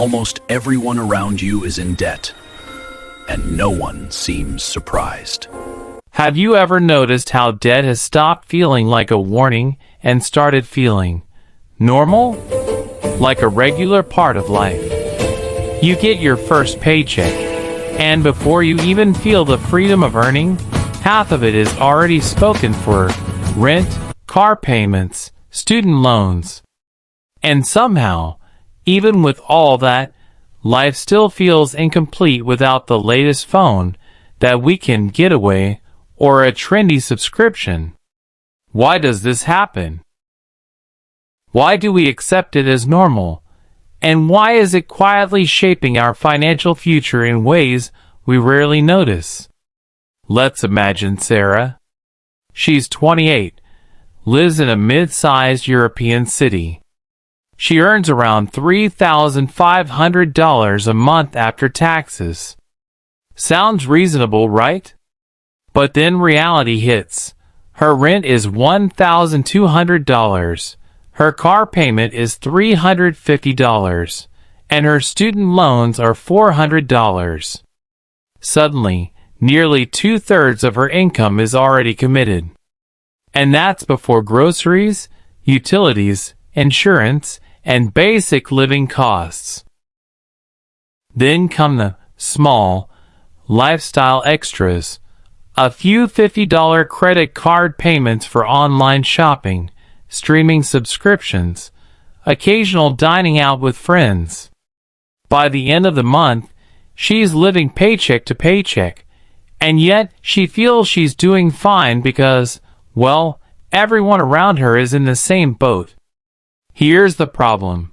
Almost everyone around you is in debt, and no one seems surprised. Have you ever noticed how debt has stopped feeling like a warning and started feeling normal? Like a regular part of life. You get your first paycheck, and before you even feel the freedom of earning, half of it is already spoken for: rent, car payments, student loans. And somehow, even with all that, life still feels incomplete without the latest phone, that weekend getaway, or a trendy subscription. Why does this happen? Why do we accept it as normal? And why is it quietly shaping our financial future in ways we rarely notice? Let's imagine Sarah. She's 28, lives in a mid-sized European city. She earns around $3,500 a month after taxes. Sounds reasonable, right? But then reality hits. Her rent is $1,200. Her car payment is $350, and her student loans are $400. Suddenly, nearly 2/3 of her income is already committed. And that's before groceries, utilities, insurance, and basic living costs. Then come the small lifestyle extras, a few $50 credit card payments for online shopping, streaming subscriptions, occasional dining out with friends. By the end of the month, she's living paycheck to paycheck, and yet she feels she's doing fine because, well, everyone around her is in the same boat. Here's the problem.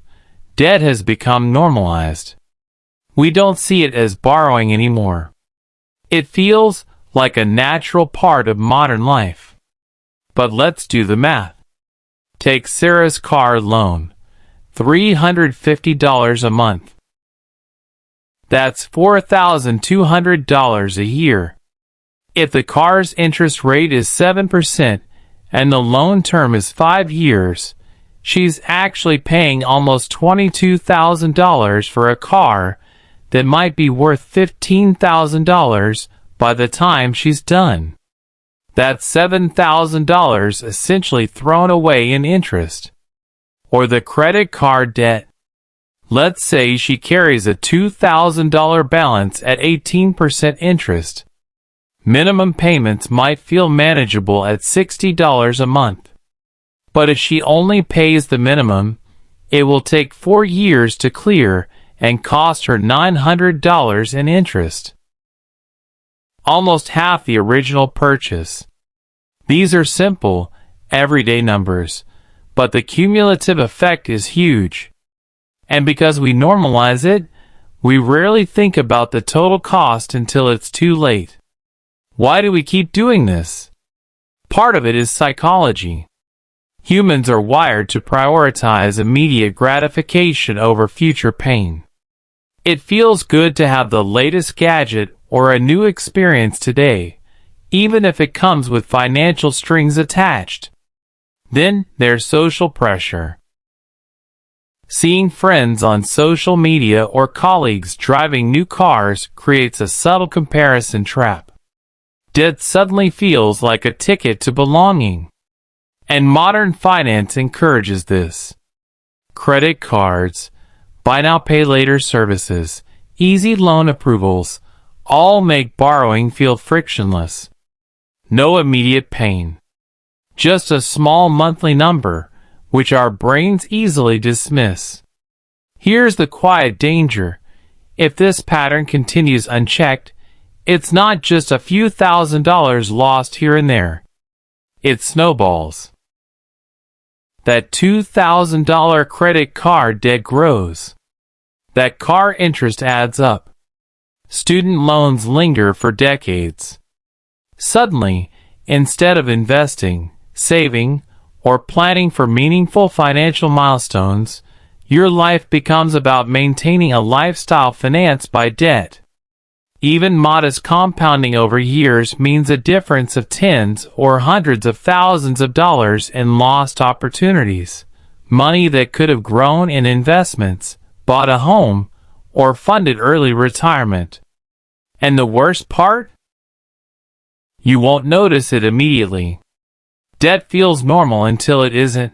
Debt has become normalized. We don't see it as borrowing anymore. It feels like a natural part of modern life. But let's do the math. Take Sarah's car loan, $350 a month. That's $4,200 a year. If the car's interest rate is 7% and the loan term is 5 years, she's actually paying almost $22,000 for a car that might be worth $15,000 by the time she's done. That's $7,000 essentially thrown away in interest. Or the credit card debt. Let's say she carries a $2,000 balance at 18% interest. Minimum payments might feel manageable at $60 a month. But if she only pays the minimum, it will take 4 years to clear and cost her $900 in interest. Almost half the original purchase. These are simple, everyday numbers, but the cumulative effect is huge. And because we normalize it, we rarely think about the total cost until it's too late. Why do we keep doing this? Part of it is psychology. Humans are wired to prioritize immediate gratification over future pain. It feels good to have the latest gadget or a new experience today, even if it comes with financial strings attached. Then there's social pressure. Seeing friends on social media or colleagues driving new cars creates a subtle comparison trap. Debt suddenly feels like a ticket to belonging. And modern finance encourages this. Credit cards, buy now pay later services, easy loan approvals, all make borrowing feel frictionless. No immediate pain. Just a small monthly number, which our brains easily dismiss. Here's the quiet danger. If this pattern continues unchecked, it's not just a few $1,000s lost here and there. It snowballs. That $2,000 credit card debt grows. That car interest adds up. Student loans linger for decades. Suddenly, instead of investing, saving, or planning for meaningful financial milestones, your life becomes about maintaining a lifestyle financed by debt. Even modest compounding over years means a difference of tens or hundreds of thousands of dollars in lost opportunities. Money that could have grown in investments, bought a home, or funded early retirement. And the worst part? You won't notice it immediately. Debt feels normal until it isn't.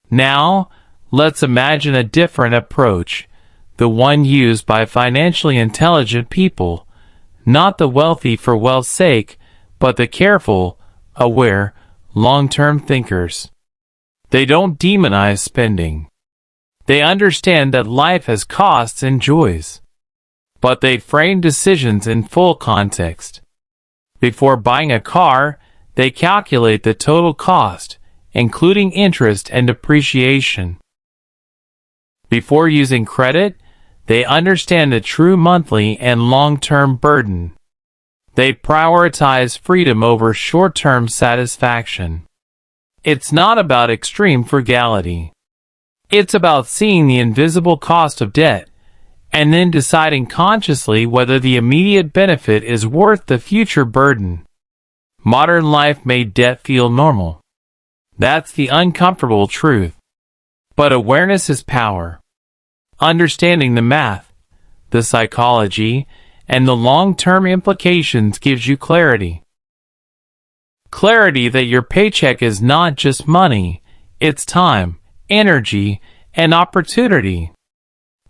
Now, let's imagine a different approach, the one used by financially intelligent people, not the wealthy for wealth's sake, but the careful, aware, long-term thinkers. They don't demonize spending. They understand that life has costs and joys. But they frame decisions in full context. Before buying a car, they calculate the total cost, including interest and depreciation. Before using credit, they understand the true monthly and long-term burden. They prioritize freedom over short-term satisfaction. It's not about extreme frugality. It's about seeing the invisible cost of debt, and then deciding consciously whether the immediate benefit is worth the future burden. Modern life made debt feel normal. That's the uncomfortable truth. But awareness is power. Understanding the math, the psychology, and the long-term implications gives you clarity. Clarity that your paycheck is not just money, it's time, energy, and opportunity.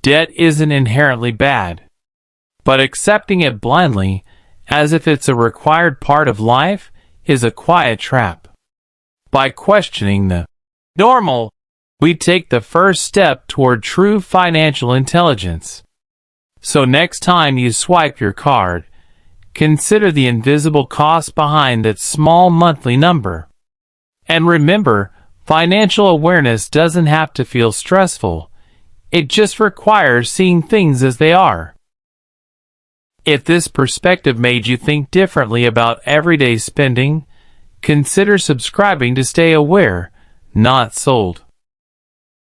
Debt isn't inherently bad, but accepting it blindly, as if it's a required part of life, is a quiet trap. By questioning the normal, we take the first step toward true financial intelligence. So next time you swipe your card, consider the invisible cost behind that small monthly number. And remember, financial awareness doesn't have to feel stressful. It just requires seeing things as they are. If this perspective made you think differently about everyday spending, consider subscribing to stay aware, not sold.